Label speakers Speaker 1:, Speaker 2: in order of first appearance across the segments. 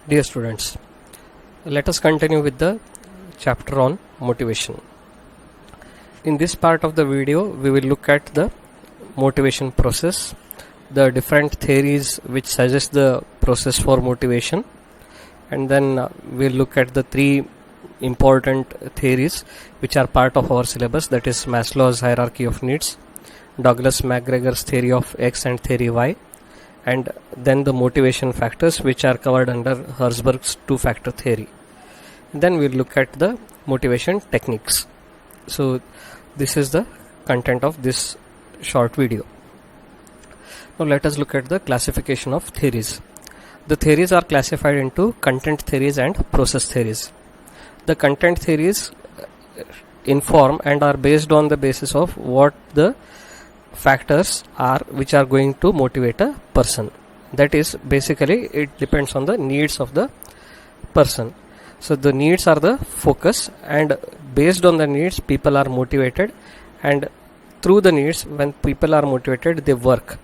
Speaker 1: Dear students, let us continue with the chapter on motivation. In this part of the video, we will look at the motivation process, the different theories which suggest the process for motivation, and then we'll look at the three important theories which are part of our syllabus, that is Maslow's hierarchy of needs, Douglas McGregor's theory of X and theory Y, and then the motivation factors which are covered under Herzberg's two-factor theory. Then we'll look at the motivation techniques. So this is the content of this short video. Now let us look at the classification of theories. The theories are classified into content theories and process theories. The content theories inform and are based on the basis of what the factors are which are going to motivate a person. That is, basically it depends on the needs of the person. So the needs are the focus, and based on the needs people are motivated, and through the needs, when people are motivated, they work.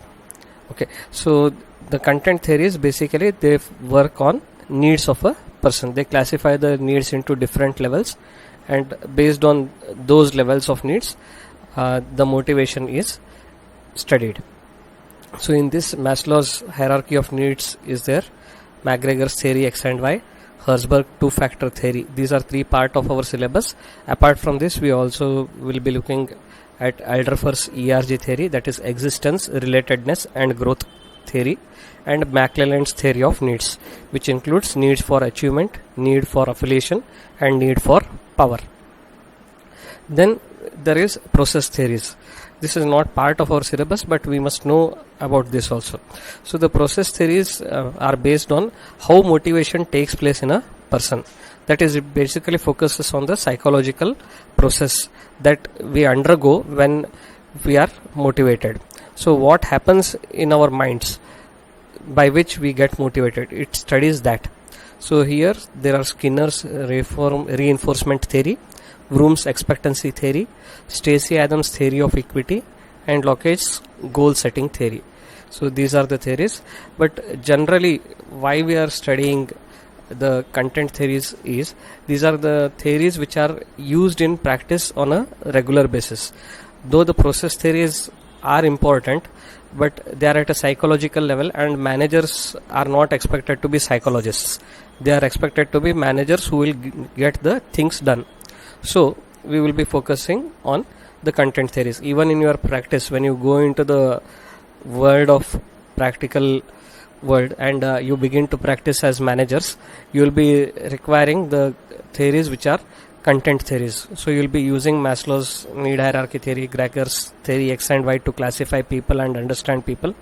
Speaker 1: Okay, so the content theories basically they work on needs of a person. They classify the needs into different levels, and based on those levels of needs the motivation is studied. So in this, Maslow's hierarchy of needs is there, McGregor's theory X and Y, Herzberg two-factor theory. These are three part of our syllabus. Apart from this, we also will be looking at Alderfer's ERG theory, that is existence, relatedness and growth theory, and McClelland's theory of needs, which includes needs for achievement, need for affiliation and need for power. Then there is process theories. This is not part of our syllabus, but we must know about this also. So the process theories are based on how motivation takes place in a person. That is, it basically focuses on the psychological process that we undergo when we are motivated. So what happens in our minds by which we get motivated, it studies that. So here there are Skinner's reinforcement theory, Vroom's expectancy theory, Stacey Adams' theory of equity, and Locke's goal setting theory. So these are the theories, but generally why we are studying the content theories is these are the theories which are used in practice on a regular basis. Though the process theories are important, but they are at a psychological level, and managers are not expected to be psychologists. They are expected to be managers who will get the things done. So we will be focusing on the content theories. Even in your practice, when you go into the world of practical world and you begin to practice as managers, you will be requiring the theories which are content theories. So you will be using Maslow's need hierarchy theory, Gregor's theory X and Y to classify people and understand people,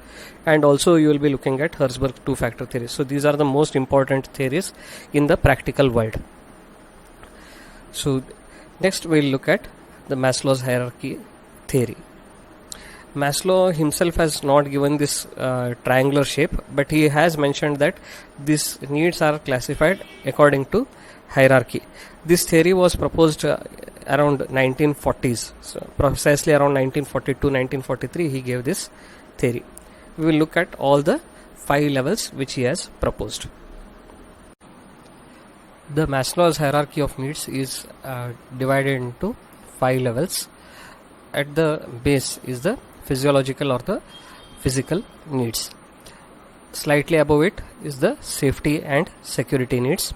Speaker 1: and also you will be looking at Herzberg two-factor theory. So these are the most important theories in the practical world. So next we'll look at the Maslow's hierarchy theory. Maslow himself has not given this triangular shape, but he has mentioned that these needs are classified according to hierarchy. This theory was proposed around 1940s, so precisely around 1942-1943 he gave this theory. We will look at all the 5 levels which he has proposed. The Maslow's hierarchy of needs is divided into 5 levels. At the base is the physiological or the physical needs. Slightly above it is the safety and security needs.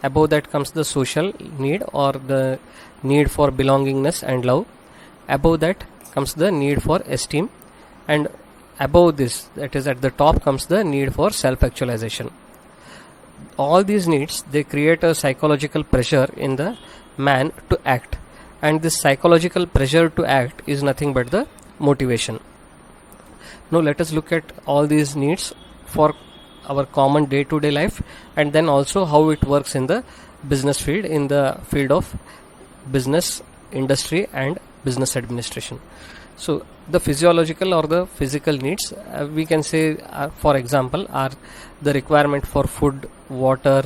Speaker 1: Above that comes the social need or the need for belongingness and love. Above that comes the need for esteem, and above this, that is at the top, comes the need for self-actualization. All these needs, they create a psychological pressure in the man to act, and this psychological pressure to act is nothing but the motivation. Now let us look at all these needs for our common day-to-day life, and then also how it works in the business field, in the field of business, industry and business administration. So the physiological or the physical needs, we can say for example are the requirement for food, water,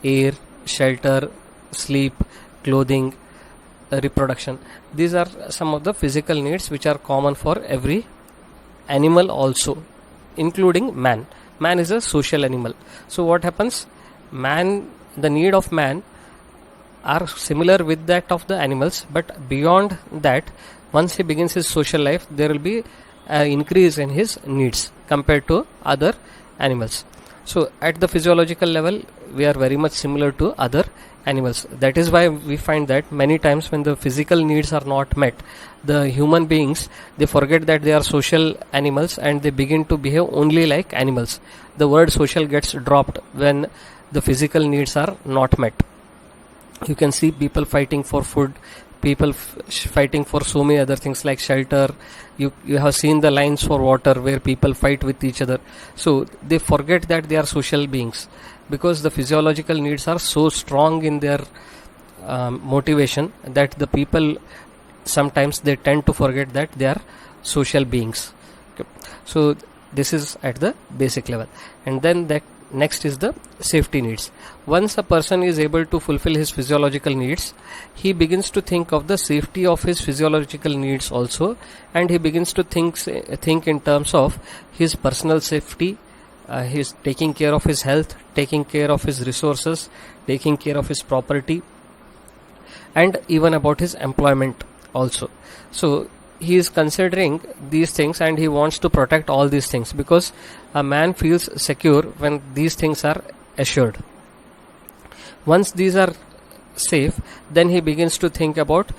Speaker 1: air, shelter, sleep, clothing, reproduction. These are some of the physical needs which are common for every animal also, including man. Man is a social animal. So what happens? the need of man are similar with that of the animals, but beyond that, once he begins his social life, there will be an increase in his needs compared to other animals. So at the physiological level, we are very much similar to other animals. That is why we find that many times when the physical needs are not met, the human beings, they forget that they are social animals and they begin to behave only like animals. The word social gets dropped when the physical needs are not met. You can see people fighting for food, people fighting for so many other things like shelter. You have seen the lines for water where people fight with each other. So they forget that they are social beings, because the physiological needs are so strong in their motivation that the people sometimes they tend to forget that they are social beings. Okay. So this is at the basic level, and then that next is the safety needs. Once a person is able to fulfill his physiological needs, he begins to think of the safety of his physiological needs also, and he begins to think in terms of his personal safety, his taking care of his health, taking care of his resources, taking care of his property, and even about his employment also. So he is considering these things and he wants to protect all these things, because a man feels secure when these things are assured. Once these are safe, then he begins to think about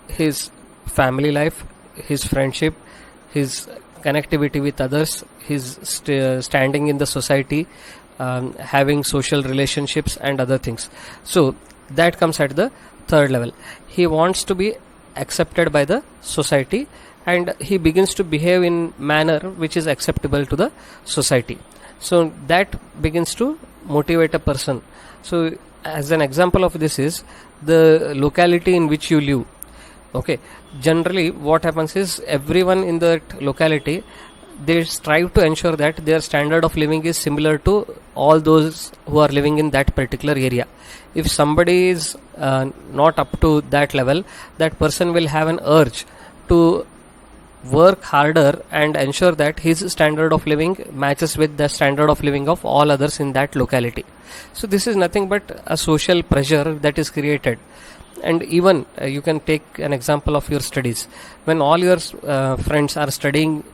Speaker 1: his family life, his friendship, his connectivity with others, his standing in the society, having social relationships and other things. So that comes at the third level. He wants to be accepted by the society, and he begins to behave in manner which is acceptable to the society. So that begins to motivate a person. So as an example of this is the locality in which you live. Okay, generally what happens is everyone in that locality, they strive to ensure that their standard of living is similar to all those who are living in that particular area. If somebody is not up to that level, that person will have an urge to work harder and ensure that his standard of living matches with the standard of living of all others in that locality. So this is nothing but a social pressure that is created. And even you can take an example of your studies. When all your friends are studying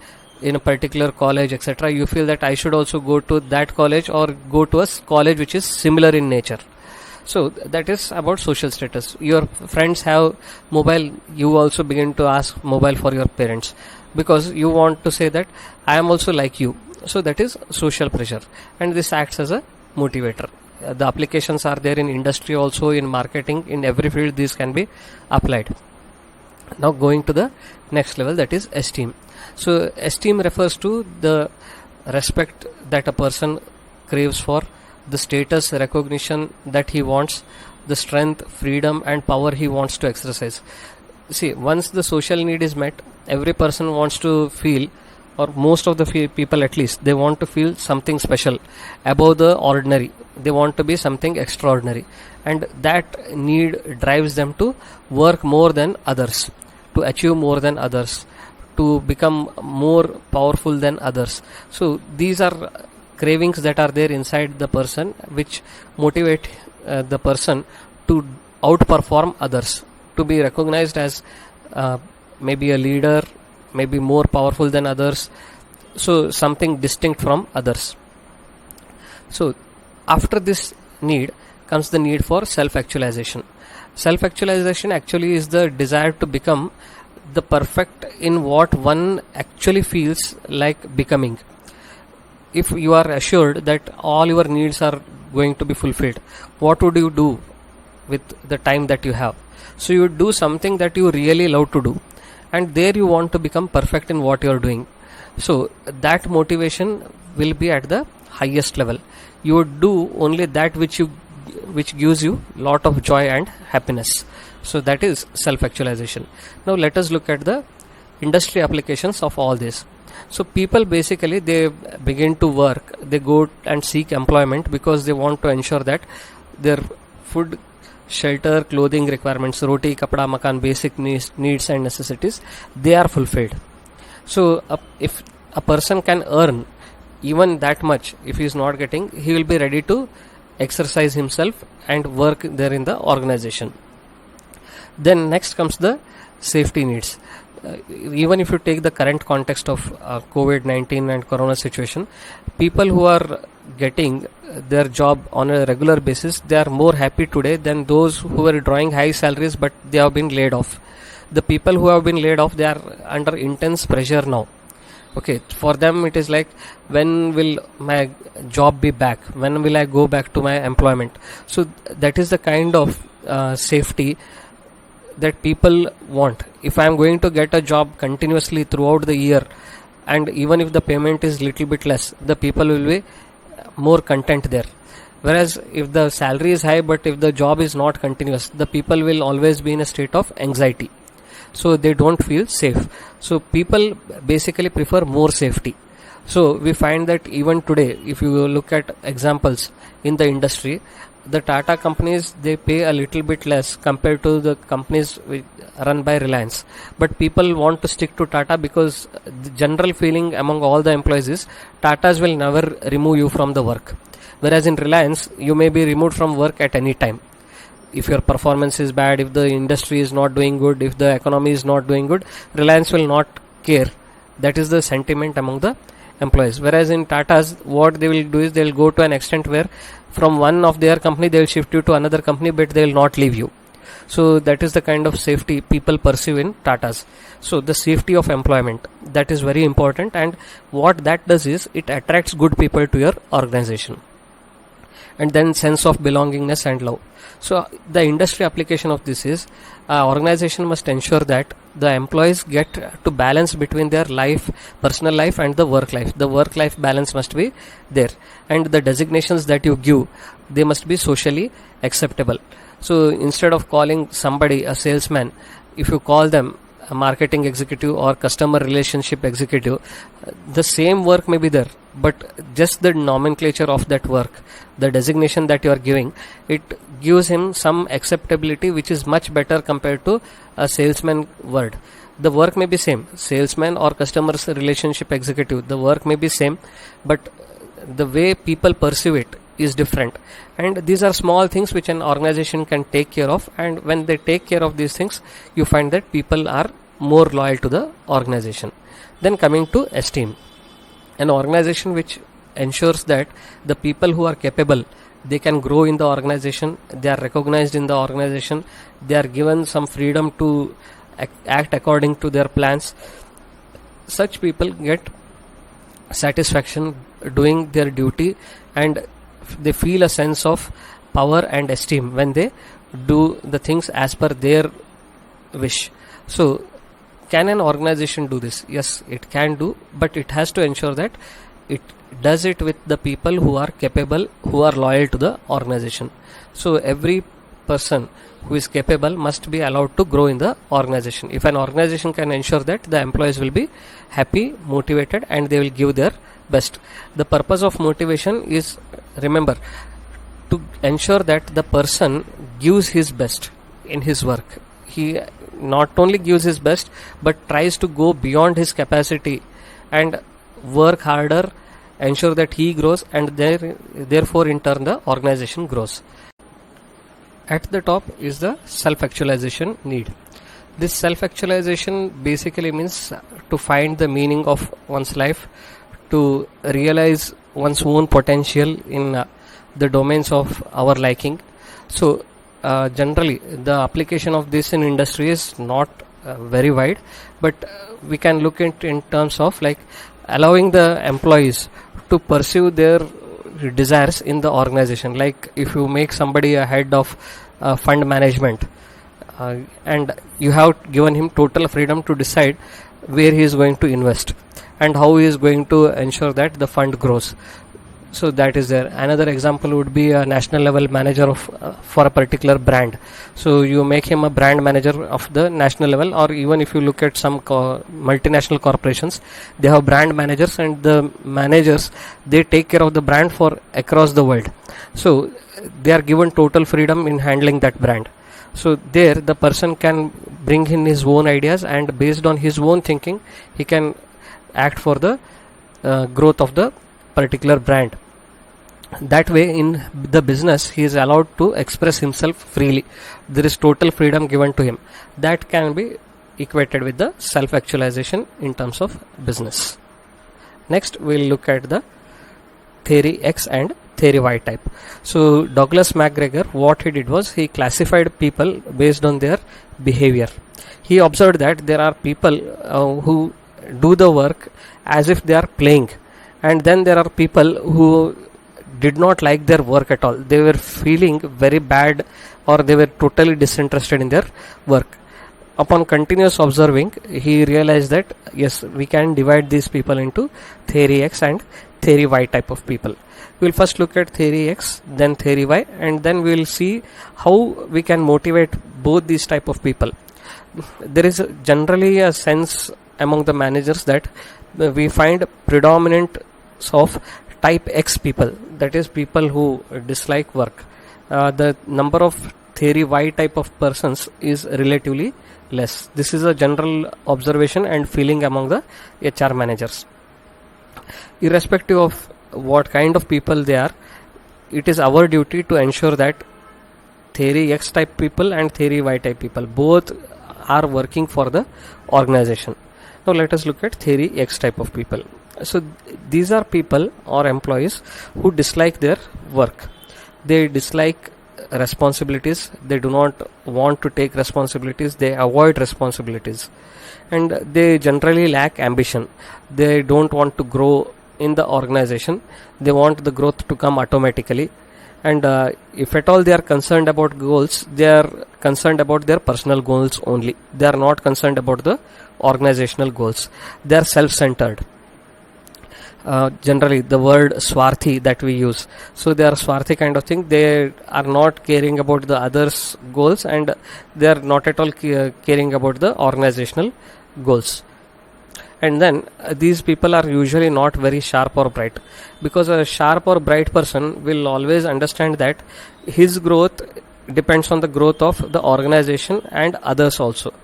Speaker 1: in a particular college, etc., you feel that I should also go to that college or go to a college which is similar in nature. So that is about social status. Your friends have mobile, you also begin to ask mobile for your parents, because you want to say that I am also like you. So that is social pressure, and this acts as a motivator. The applications are there in industry also, in marketing, in every field these can be applied. Now going to the next level, that is esteem. So esteem refers to the respect that a person craves for, the status, recognition that he wants, the strength, freedom and power he wants to exercise. See, once the social need is met, every person wants to feel, or most of the people at least, they want to feel something special, above the ordinary. They want to be something extraordinary, and that need drives them to work more than others, to achieve more than others, to become more powerful than others. So these are cravings that are there inside the person, which motivate the person to outperform others, to be recognized as maybe a leader, maybe more powerful than others, so something distinct from others. So after this need comes the need for self-actualization. Self-actualization actually is the desire to become the perfect in what one actually feels like becoming. If you are assured that all your needs are going to be fulfilled, what would you do with the time that you have? So you would do something that you really love to do, and there you want to become perfect in what you are doing. So that motivation will be at the highest level. You would do only that which gives you lot of joy and happiness. So that is self-actualization. Now let us look at the industry applications of all this. So people basically, they begin to work, they go and seek employment because they want to ensure that their food, shelter, clothing requirements, roti, kapda, makan, basic needs and necessities, they are fulfilled. So if a person can earn even that much, if he is not getting, he will be ready to exercise himself and work there in the organization. Then next comes the safety needs. Even if you take the current context of COVID-19 and corona situation, people who are getting their job on a regular basis, they are more happy today than those who were drawing high salaries but they have been laid off. The people who have been laid off, they are under intense pressure now. Okay, for them it is like, when will my job be back, when will I go back to my employment? So that is the kind of safety that people want. If I am going to get a job continuously throughout the year, and even if the payment is little bit less, the people will be more content there. Whereas if the salary is high but if the job is not continuous, the people will always be in a state of anxiety, so they don't feel safe. So people basically prefer more safety. So we find that even today, if you look at examples in the industry, the Tata companies, they pay a little bit less compared to the companies run by Reliance, but people want to stick to Tata because the general feeling among all the employees is Tatas will never remove you from the work, whereas in Reliance you may be removed from work at any time. If your performance is bad, if the industry is not doing good, if the economy is not doing good, Reliance will not care. That is the sentiment among the employees. Whereas in Tata's, what they will do is they will go to an extent where from one of their company they will shift you to another company, but they will not leave you. So that is the kind of safety people perceive in Tata's. So the safety of employment, that is very important, and what that does is it attracts good people to your organization. And then sense of belongingness and love. So the industry application of this is, organization must ensure that the employees get to balance between their life, personal life and the work life. The work life balance must be there, and the designations that you give, they must be socially acceptable. So instead of calling somebody a salesman, if you call them a marketing executive or customer relationship executive, the same work may be there, but just the nomenclature of that work, the designation that you are giving, it gives him some acceptability which is much better compared to a salesman word. The work may be same, salesman or customer relationship executive, the work may be same, but the way people perceive it is different. And these are small things which an organization can take care of, and when they take care of these things, you find that people are more loyal to the organization. Then coming to esteem, an organization which ensures that the people who are capable, they can grow in the organization, they are recognized in the organization, they are given some freedom to act according to their plans. Such people get satisfaction doing their duty, and they feel a sense of power and esteem when they do the things as per their wish. So can an organization do this? Yes, it can do, but it has to ensure that it does it with the people who are capable, who are loyal to the organization. So every person who is capable must be allowed to grow in the organization. If an organization can ensure that, the employees will be happy, motivated, and they will give their best. The purpose of motivation is, remember, to ensure that the person gives his best in his work. He not only gives his best but tries to go beyond his capacity and work harder, ensure that he grows, and therefore in turn the organization grows. At the top is the self-actualization need. This self-actualization basically means to find the meaning of one's life, to realize one's own potential in the domains of our liking. So generally the application of this in industry is not very wide, but we can look at in terms of like allowing the employees to pursue their desires in the organization. Like if you make somebody a head of fund management, and you have given him total freedom to decide where he is going to invest and how he is going to ensure that the fund grows. So that is there. Another example would be a national level manager of for a particular brand. So you make him a brand manager of the national level, or even if you look at some multinational corporations, they have brand managers, and the managers, they take care of the brand for across the world. So they are given total freedom in handling that brand. So there the person can bring in his own ideas, and based on his own thinking he can act for the growth of the particular brand. That way, in the business, he is allowed to express himself freely. There is total freedom given to him. That can be equated with the self-actualization in terms of business. Next, we'll look at the theory X and theory Y type. So Douglas McGregor, what he did was he classified people based on their behavior. He observed that there are people who do the work as if they are playing, and then there are people who did not like their work at all. They were feeling very bad, or they were totally disinterested in their work. Upon continuous observing, he realized that yes, we can divide these people into theory X and theory Y type of people. We'll first look at theory X, then theory Y, and then we'll see how we can motivate both these type of people. There is generally a sense among the managers that we find predominant of type X people, that is people who dislike work. The number of theory Y type of persons is relatively less. This is a general observation and feeling among the HR managers. Irrespective of what kind of people they are, it is our duty to ensure that theory X type people and theory Y type people both are working for the organization. Now let us look at theory X type of people. So these are people or employees who dislike their work. They dislike responsibilities. They do not want to take responsibilities. They avoid responsibilities, and they generally lack ambition. They don't want to grow in the organization. They want the growth to come automatically, and if at all they are concerned about goals, they are concerned about their personal goals only. They are not concerned about the organizational goals. They are self-centered. Generally the word swarthi that we use, so they are swarthi kind of thing. They are not caring about the others' goals, and they are not at all caring about the organizational goals. And then these people are usually not very sharp or bright, because a sharp or bright person will always understand that his growth depends on the growth of the organization and others also.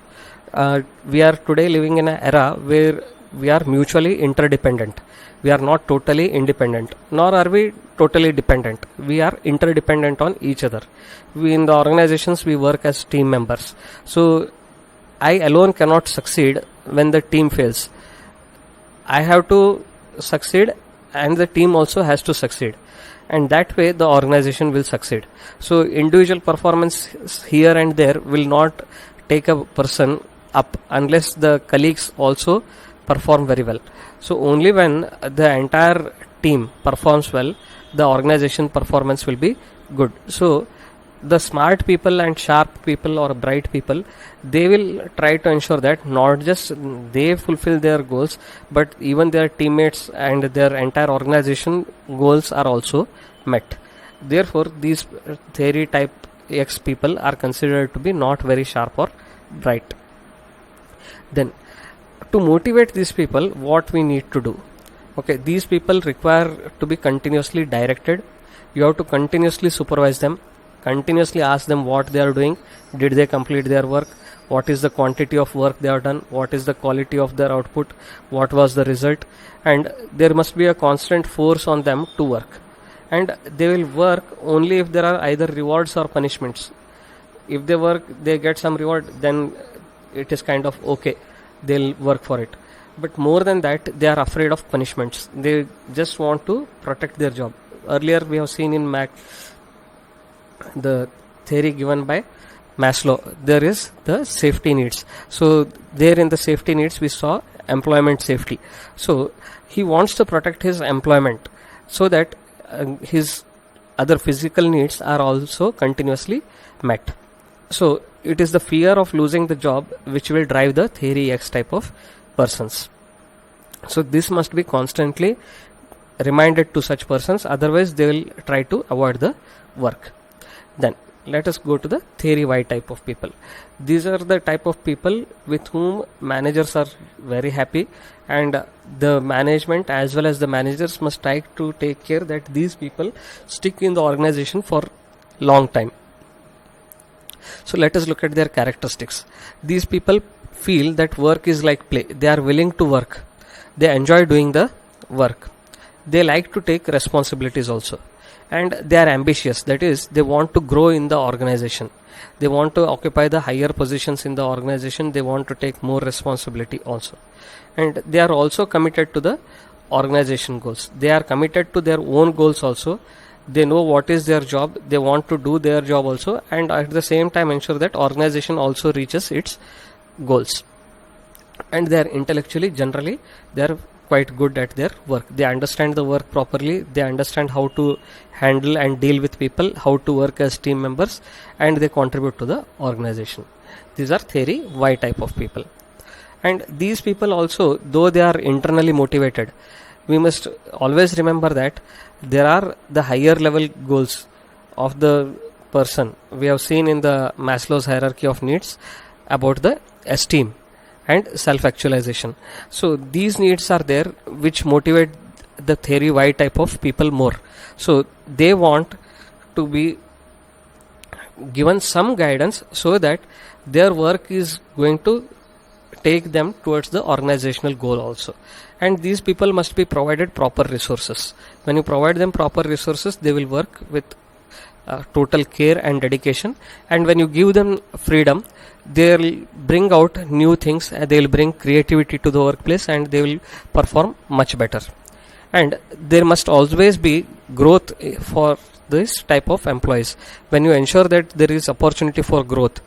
Speaker 1: We are today living in an era where we are mutually interdependent. We are not totally independent, nor are we totally dependent. We are interdependent on each other. We in the organizations, we work as team members. So I alone cannot succeed when the team fails. I have to succeed, and the team also has to succeed, and that way the organization will succeed. So individual performance here and there will not take a person up unless the colleagues also perform very well. So only when the entire team performs well, the organization performance will be good. So the smart people and sharp people or bright people, they will try to ensure that not just they fulfill their goals, but even their teammates and their entire organization goals are also met. Therefore these theory type X people are considered to be not very sharp or bright. Then to motivate these people, what we need to do? Okay, these people require to be continuously directed. You have to continuously supervise them, continuously ask them what they are doing. Did they complete their work? What is the quantity of work they have done? What is the quality of their output? What was the result? And there must be a constant force on them to work, and they will work only if there are either rewards or punishments. If they work, they get some reward, then it is kind of okay, they'll work for it. But more than that, they are afraid of punishments. They just want to protect their job. Earlier we have seen in the theory given by Maslow, there is the safety needs. So there in the safety needs we saw employment safety. So he wants to protect his employment so that his other physical needs are also continuously met. So it is the fear of losing the job which will drive the theory X type of persons. So this must be constantly reminded to such persons, otherwise they will try to avoid the work. Then let us go to the theory Y type of people. These are the type of people with whom managers are very happy, and the management as well as the managers must try to take care that these people stick in the organization for long time. So let us look at their characteristics. These people feel that work is like play. They are willing to work. They enjoy doing the work. They like to take responsibilities also. and they are ambitious, that is they want to grow in the organization, they want to occupy the higher positions in the organization, they want to take more responsibility also, and they are also committed to the organization goals, they are committed to their own goals also, they know what is their job, they want to do their job also, and at the same time ensure that organization also reaches its goals. And they are intellectually, generally they are quite good at their work, they understand the work properly, they understand how to handle and deal with people, how to work as team members, and they contribute to the organization. These are theory Y type of people. And these people also, though they are internally motivated, we must always remember that there are the higher level goals of the person. We have seen in the Maslow's hierarchy of needs about the esteem and self-actualization. So these needs are there which motivate the theory Y type of people more. So they want to be given some guidance so that their work is going to take them towards the organizational goal also, and these people must be provided proper resources. When you provide them proper resources, they will work with total care and dedication, and when you give them freedom, they will bring out new things, they will bring creativity to the workplace, and they will perform much better. And there must always be growth for this type of employees. When you ensure that there is opportunity for growth,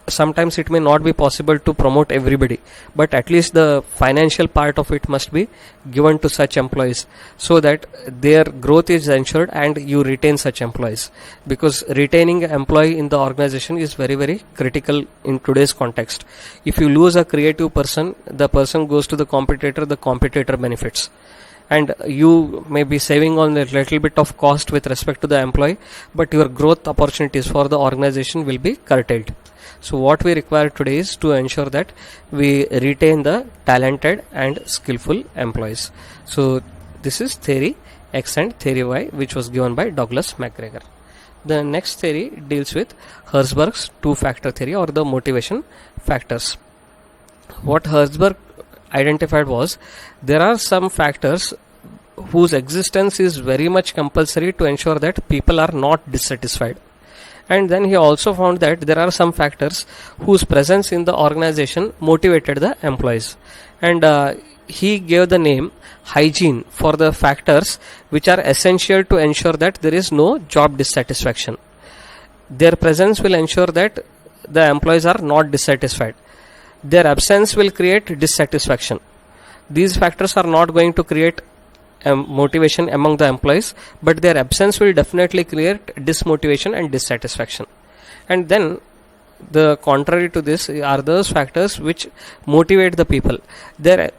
Speaker 1: sometimes it may not be possible to promote everybody, but at least the financial part of it must be given to such employees so that their growth is ensured and you retain such employees, because retaining an employee in the organization is very, very critical in today's context. If you lose a creative person, the person goes to the competitor benefits, and you may be saving on a little bit of cost with respect to the employee, but your growth opportunities for the organization will be curtailed. So what we require today is to ensure that we retain the talented and skillful employees. So this is theory X and theory Y, which was given by Douglas MacGregor. The next theory deals with Herzberg's two-factor theory, or the motivation factors. What Herzberg identified was there are some factors whose existence is very much compulsory to ensure that people are not dissatisfied. And then he also found that there are some factors whose presence in the organization motivated the employees. And he gave the name hygiene for the factors which are essential to ensure that there is no job dissatisfaction. Their presence will ensure that the employees are not dissatisfied. Their absence will create dissatisfaction. These factors are not going to create motivation among the employees, but their absence will definitely create dismotivation and dissatisfaction. And then the contrary to this are those factors which motivate the people. Their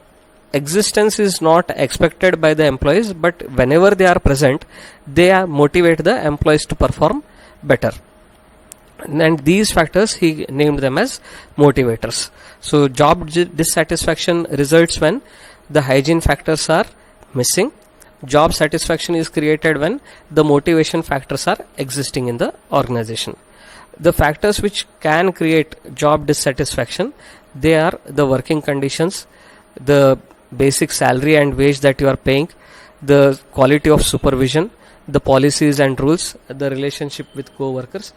Speaker 1: existence is not expected by the employees, but whenever they are present, they motivate the employees to perform better. And these factors he named them as motivators. So job dissatisfaction results when the hygiene factors are missing. Job satisfaction is created when the motivation factors are existing in the organization. The factors which can create job dissatisfaction, they are the working conditions, the basic salary and wage that you are paying, the quality of supervision, the policies and rules, the relationship with co-workers.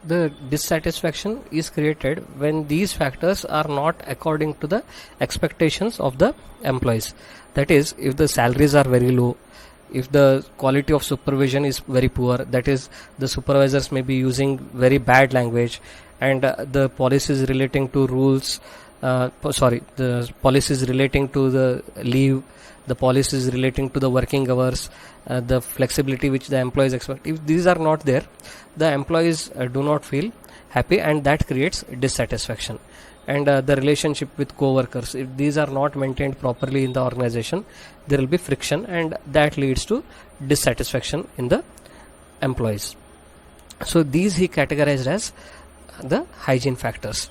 Speaker 1: The dissatisfaction is created when these factors are not according to the expectations of the employees. That is, if the salaries are very low, if the quality of supervision is very poor, that is, the supervisors may be using very bad language, and the policies relating to rules, the policies relating to the leave, the policies relating to the working hours, the flexibility which the employees expect, if these are not there, the employees do not feel happy, and that creates dissatisfaction. And the relationship with co-workers, if these are not maintained properly in the organization, there will be friction, and that leads to dissatisfaction in the employees. So these he categorized as the hygiene factors.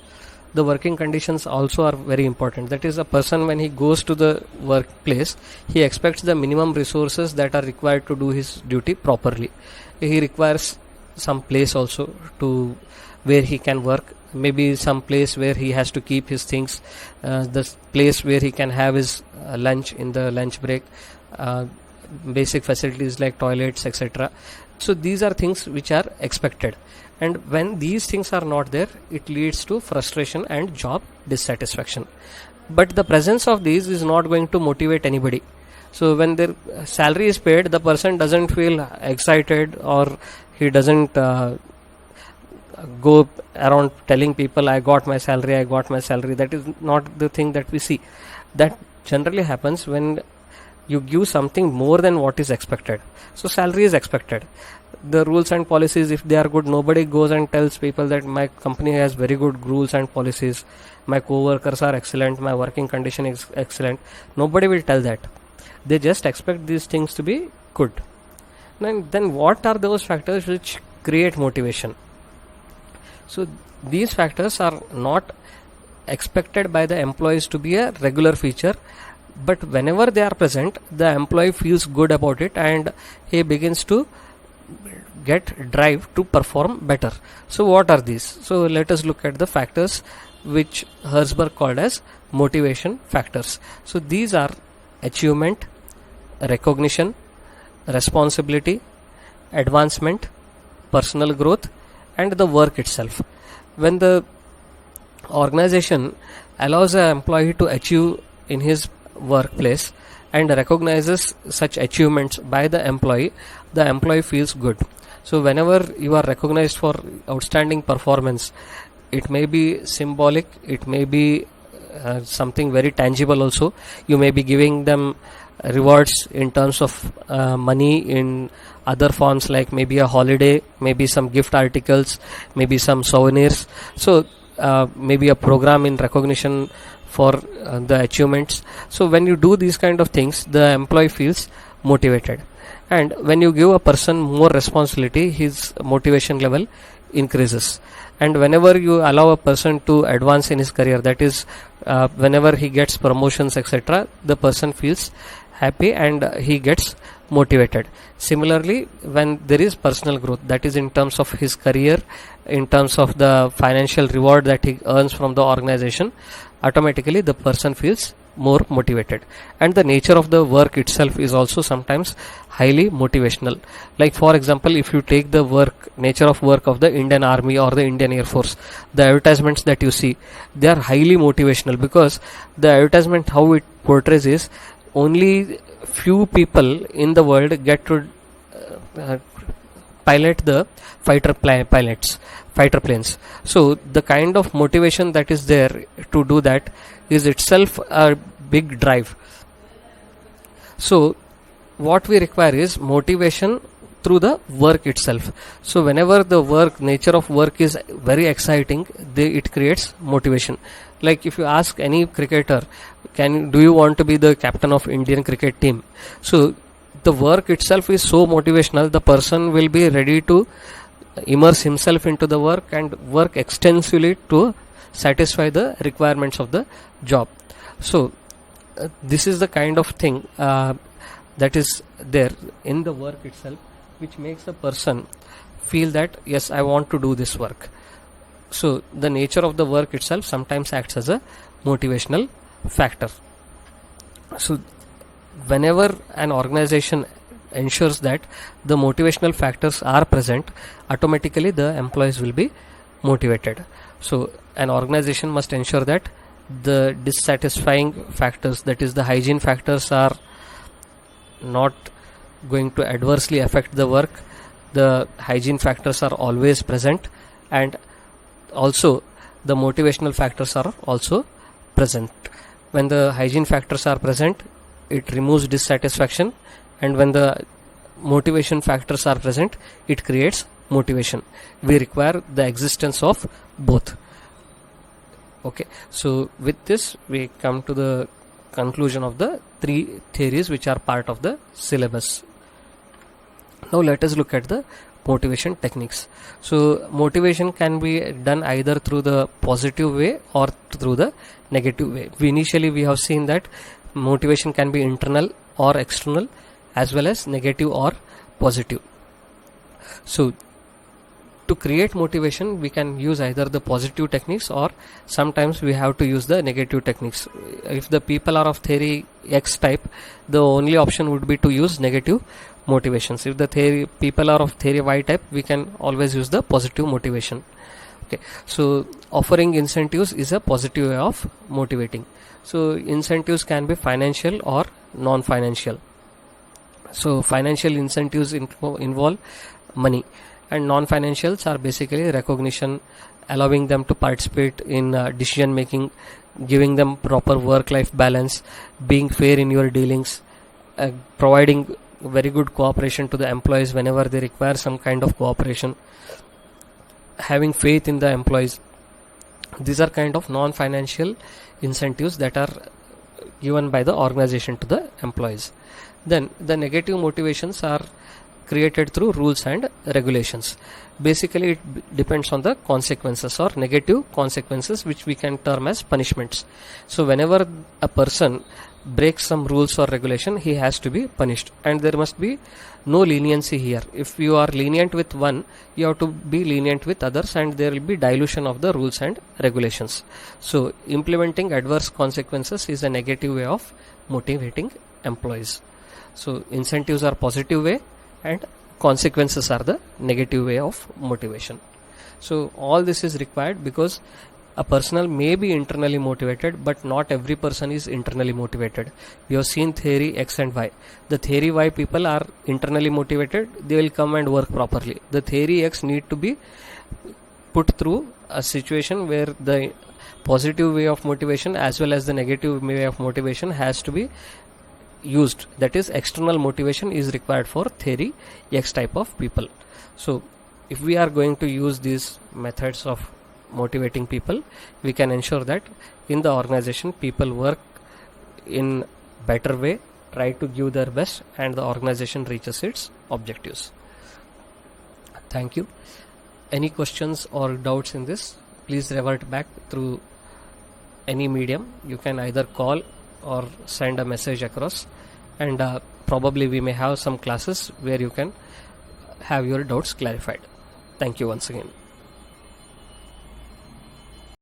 Speaker 1: The working conditions also are very important. That is, a person when he goes to the workplace, he expects the minimum resources that are required to do his duty properly. He requires some place also to where he can work, maybe some place where he has to keep his things, the place where he can have his lunch in the lunch break, basic facilities like toilets, etc. So these are things which are expected, and when these things are not there, it leads to frustration and job dissatisfaction. But the presence of these is not going to motivate anybody. So when their salary is paid, the person doesn't feel excited, or he doesn't go around telling people, I got my salary, I got my salary. That is not the thing that we see. That generally happens when you give something more than what is expected. So salary is expected. The rules and policies, if they are good, nobody goes and tells people that my company has very good rules and policies, my co-workers are excellent, my working condition is excellent. Nobody will tell that. They just expect these things to be good. And then what are those factors which create motivation? So these factors are not expected by the employees to be a regular feature, but whenever they are present, the employee feels good about it and he begins to get drive to perform better. So what are these? So let us look at the factors which Herzberg called as motivation factors. So these are achievement, recognition, responsibility, advancement, personal growth, and the work itself. When the organization allows an employee to achieve in his workplace and recognizes such achievements by the employee feels good. So whenever you are recognized for outstanding performance, it may be symbolic, it may be something very tangible also. You may be giving them rewards in terms of money in other forms, like maybe a holiday, maybe some gift articles, maybe some souvenirs. So maybe a program in recognition for the achievements. So when you do these kind of things, the employee feels motivated. And when you give a person more responsibility, his motivation level increases. And whenever you allow a person to advance in his career, that is whenever he gets promotions, etc., the person feels happy and he gets motivated. Similarly, when there is personal growth, that is in terms of his career, in terms of the financial reward that he earns from the organization, automatically the person feels more motivated. And the nature of the work itself is also sometimes highly motivational. Like for example, if you take the nature of work of the Indian Army or the Indian Air Force, the advertisements that you see, they are highly motivational, because the advertisement, how it portrays is, only few people in the world get to pilot the fighter planes. So the kind of motivation that is there to do that is itself a big drive. So what we require is motivation through the work itself. So whenever the nature of work is very exciting, it creates motivation. Like if you ask any cricketer, do you want to be the captain of Indian cricket team? So the work itself is so motivational, the person will be ready to immerse himself into the work and work extensively to satisfy the requirements of the job. So this is the kind of thing that is there in the work itself, which makes the person feel that yes, I want to do this work. So the nature of the work itself sometimes acts as a motivational factor. So whenever an organization ensures that the motivational factors are present, automatically the employees will be motivated. So an organization must ensure that the dissatisfying factors, that is the hygiene factors, are not going to adversely affect the work. The hygiene factors are always present, and also the motivational factors are also present. When the hygiene factors are present, it removes dissatisfaction, and when the motivation factors are present, it creates motivation. We require the existence of both. Okay, so with this we come to the conclusion of the 3 theories which are part of the syllabus. Now let us look at the motivation techniques. So motivation can be done either through the positive way or through the negative way. Initially we have seen that motivation can be internal or external, as well as negative or positive. So to create motivation, we can use either the positive techniques or sometimes we have to use the negative techniques. If the people are of theory X type, the only option would be to use negative motivations. If the people are of theory Y type, we can always use the positive motivation. Okay, so offering incentives is a positive way of motivating. So incentives can be financial or non-financial. So financial incentives involve money, and non-financials are basically recognition, allowing them to participate in decision making, giving them proper work-life balance, being fair in your dealings, providing very good cooperation to the employees whenever they require some kind of cooperation, having faith in the employees. These are kind of non-financial incentives that are given by the organization to the employees. Then the negative motivations are created through rules and regulations. Basically it depends on the consequences or negative consequences, which we can term as punishments. So whenever a person breaks some rules or regulation, he has to be punished, and there must be no leniency here. If you are lenient with one, you have to be lenient with others, and there will be dilution of the rules and regulations. So implementing adverse consequences is a negative way of motivating employees. So incentives are positive way and consequences are the negative way of motivation. So all this is required because a person may be internally motivated, but not every person is internally motivated. We have seen theory X and Y. The theory Y people are internally motivated, they will come and work properly. The theory X need to be put through a situation where the positive way of motivation as well as the negative way of motivation has to be used. That is, external motivation is required for theory X type of people. So if we are going to use these methods of motivating people, we can ensure that in the organization people work in better way, try to give their best, and the organization reaches its objectives. Thank you. Any questions or doubts in this, please revert back through any medium. You can either call or send a message across, and probably we may have some classes where you can have your doubts clarified. Thank you once again.